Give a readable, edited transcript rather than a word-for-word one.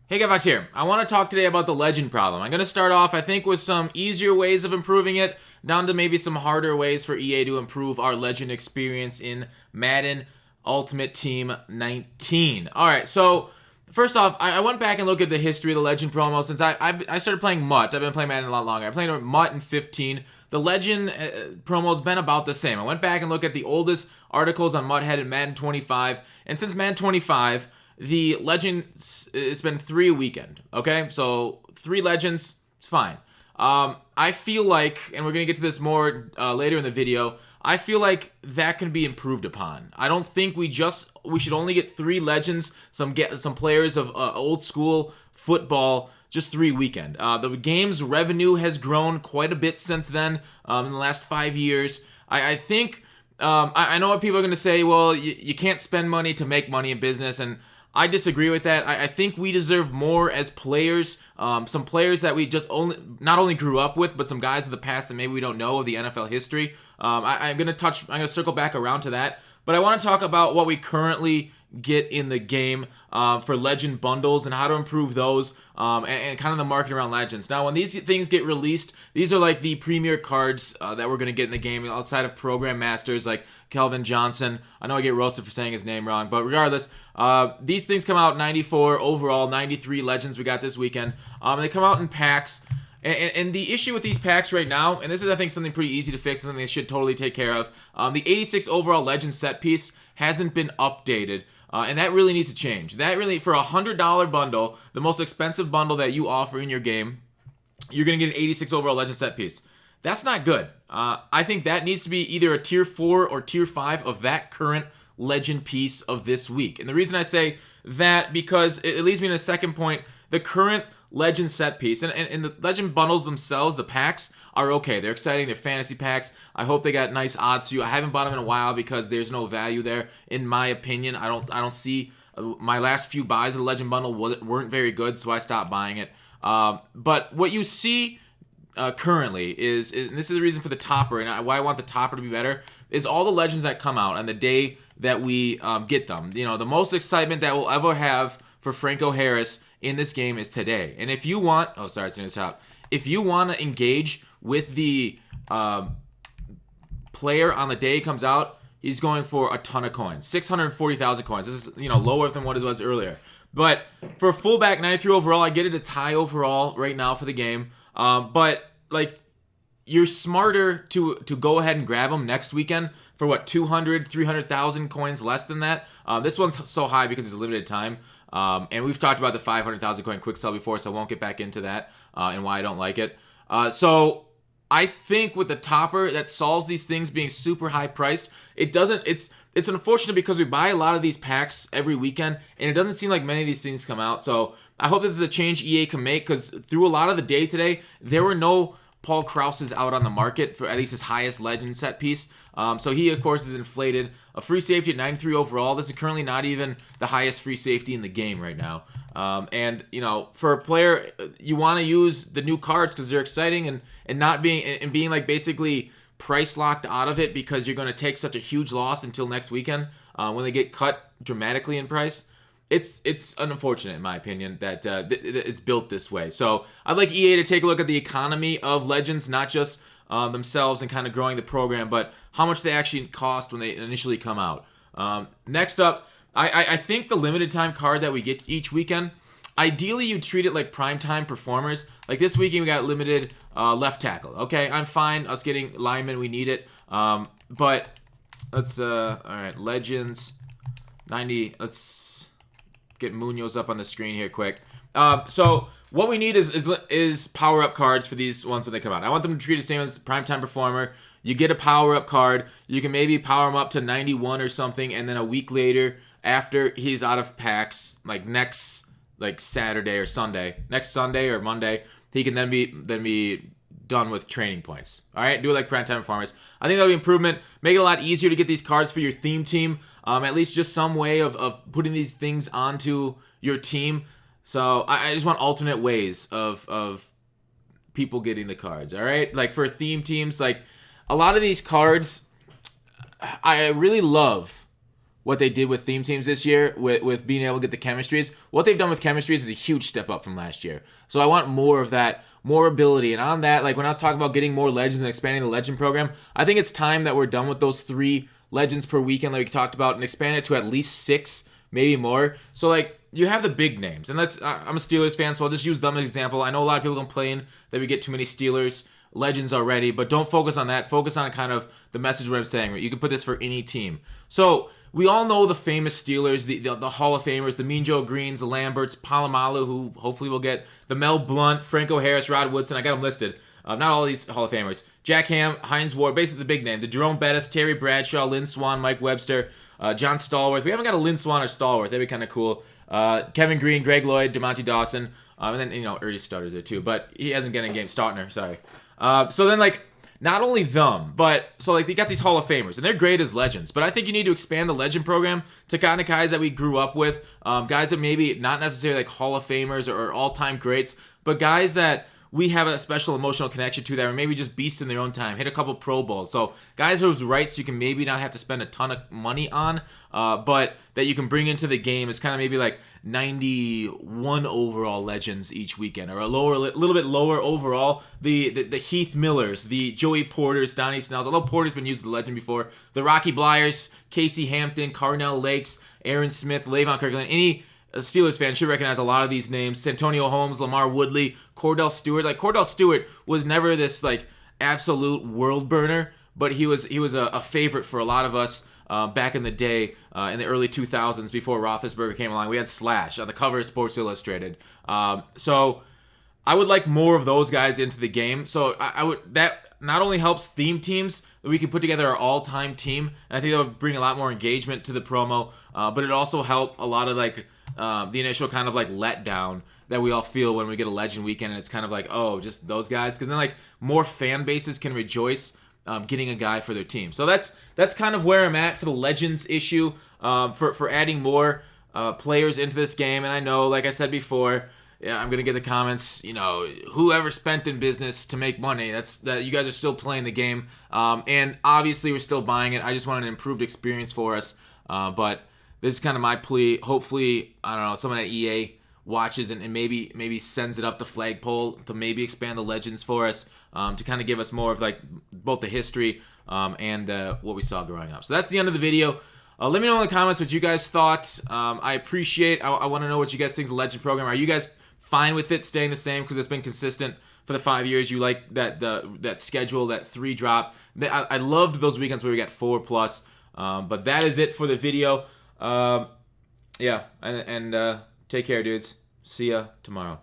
Hey Gavox here. I want to talk today about the legend problem. I'm going to start off, I think, with some easier ways of improving it, down to maybe some harder ways for EA to improve our legend experience in Madden Ultimate Team 19. Alright, so first off, I went back and looked at the history of the legend promo since I started playing MUT. I've been playing Madden a lot longer. I played MUT in 15. The legend promo's been about the same. I went back and looked at the oldest articles on MUThead in Madden 25, and since Madden 25, the legend, it's been 3 a weekend. Okay, so 3 legends, it's fine. I feel like, and we're gonna get to this more later in the video, I feel like that can be improved upon. I don't think we should only get 3 legends, some players of old school football, just 3 weekend. The game's revenue has grown quite a bit since then, in the last 5 years. I think, I know what people are going to say, well, you can't spend money to make money in business, and I disagree with that. I think we deserve more as players. Some players that we just not only grew up with, but some guys of the past that maybe we don't know of the NFL history. I'm gonna circle back around to that. But I want to talk about what we currently get in the game for legend bundles and how to improve those and kind of the market around legends. Now, when these things get released, these are like the premier cards that we're going to get in the game outside of program masters like Kelvin Johnson. I know I get roasted for saying his name wrong, but regardless, these things come out 94 overall, 93 legends we got this weekend. They come out in packs. And the issue with these packs right now, and this is, I think, something pretty easy to fix, something they should totally take care of, the 86 overall legend set piece hasn't been updated. And that really needs to change. That really, for a $100 bundle, the most expensive bundle that you offer in your game, you're going to get an 86 overall legend set piece. That's not good. I think that needs to be either a tier 4 or tier 5 of that current legend piece of this week. And the reason I say that, because it leads me to the second point, the current legend set piece and the legend bundles themselves, the packs, are okay. They're exciting. They're fantasy packs. I hope they got nice odds for you. I haven't bought them in a while because there's no value there, in my opinion. I don't see my last few buys of the legend bundle weren't very good, so I stopped buying it. But what you see currently is, and this is the reason for the topper, and why I want the topper to be better, is all the legends that come out on the day that we get them. You know, the most excitement that we'll ever have for Franco Harris in this game is today. And if you want, oh, sorry, it's near the top. If you want to engage with the player on the day he comes out, he's going for a ton of coins, 640,000 coins. This is, lower than what it was earlier. But for fullback 93 overall, I get it. It's high overall right now for the game. But like, you're smarter to go ahead and grab them next weekend for what, 200, 300,000 coins less than that. This one's so high because it's a limited time. And we've talked about the 500,000 coin quick sell before, so I won't get back into that and why I don't like it. So I think with the topper that solves these things being super high priced, it's unfortunate because we buy a lot of these packs every weekend and it doesn't seem like many of these things come out. So I hope this is a change EA can make, because through a lot of the day today, there were no Paul Krause's out on the market for at least his highest legend set piece. So he, of course, is inflated. A free safety at 93 overall. This is currently not even the highest free safety in the game right now. And, for a player, you want to use the new cards because they're exciting and not being like basically price locked out of it because you're going to take such a huge loss until next weekend when they get cut dramatically in price. It's unfortunate, in my opinion, that it's built this way. So I'd like EA to take a look at the economy of legends, not just themselves and kind of growing the program, but how much they actually cost when they initially come out. Next up, I think the limited time card that we get each weekend, ideally you treat it like primetime performers. Like this weekend we got limited left tackle. Okay, I'm fine us getting linemen, we need it. But let's all right, legends 90. Let's get Munoz up on the screen here quick. So what we need is power up cards for these ones when they come out. I want them to treat it the same as primetime performer. You get a power up card. You can maybe power him up to 91 or something, and then a week later, after he's out of packs, next Saturday or Sunday, next Sunday or Monday, he can then be done with training points. All right, do it like primetime performers. I think that'll be improvement. Make it a lot easier to get these cards for your theme team. At least just some way of putting these things onto your team. So I just want alternate ways of people getting the cards. All right, like for theme teams, like a lot of these cards, I really love what they did with theme teams this year with being able to get the chemistries. What they've done with chemistries is a huge step up from last year. So I want more of that, more ability. And on that, like when I was talking about getting more legends and expanding the legend program, I think it's time that we're done with those 3 legends per weekend like we talked about and expand it to at least 6, maybe more. So like you have the big names, and I'm a Steelers fan, so I'll just use them as an example. I know a lot of people complain that we get too many Steelers legends already, but don't focus on that. Focus on kind of the message what I'm saying. Right? You can put this for any team. So we all know the famous Steelers, the Hall of Famers, the Mean Joe Greens, the Lamberts, Palomalu, who hopefully will get, the Mel Blount, Franco Harris, Rod Woodson. I got them listed. Not all of these Hall of Famers. Jack Ham, Hines Ward, basically the big name. The Jerome Bettis, Terry Bradshaw, Lynn Swann, Mike Webster, John Stallworth. We haven't got a Lynn Swann or Stallworth. That'd be kind of cool. Kevin Green, Greg Lloyd, DeMonte Dawson. And then, Ernie Stutter's there too. But he hasn't got a game. Stautner, sorry. So then, like, not only them, but so like they got these Hall of Famers, and they're great as legends. But I think you need to expand the legend program to kind of guys that we grew up with, guys that maybe not necessarily like Hall of Famers or all-time greats, but guys that we have a special emotional connection to that are maybe just beasts in their own time, hit a couple Pro Bowls. So guys whose rights you can maybe not have to spend a ton of money on, but that you can bring into the game is kind of maybe like 91 overall legends each weekend, or a little bit lower overall. The Heath Millers, the Joey Porters, Donnie Snells, although Porter's been used as a legend before, the Rocky Blyers, Casey Hampton, Carnell Lakes, Aaron Smith, Levon Kirkland, any Steelers fan should recognize a lot of these names. Santonio Holmes, Lamar Woodley, Cordell Stewart. Like Cordell Stewart was never this like absolute world burner, but he was a favorite for a lot of us back in the day in the early 2000s before Roethlisberger came along. We had Slash on the cover of Sports Illustrated. So I would like more of those guys into the game. So I would, that not only helps theme teams, that we can put together our all-time team, and I think that would bring a lot more engagement to the promo, but it also help a lot of like the initial kind of like letdown that we all feel when we get a legend weekend, and it's kind of like, oh, just those guys, because then like more fan bases can rejoice getting a guy for their team. So that's kind of where I'm at for the legends issue, for adding more players into this game. And I know, like I said before, yeah, I'm gonna get the comments. Whoever spent in business to make money. That you guys are still playing the game, and obviously we're still buying it. I just want an improved experience for us. But this is kind of my plea. Hopefully, I don't know, someone at EA watches and maybe sends it up the flagpole to maybe expand the legends for us, to kind of give us more of like both the history and what we saw growing up. So that's the end of the video. Let me know in the comments what you guys thought. I appreciate. I want to know what you guys think of the legend program. Are you guys fine with it staying the same because it's been consistent for the 5 years? You like that schedule, that 3 drop. I loved those weekends where we got 4+. But that is it for the video. Yeah, and take care, dudes. See ya tomorrow.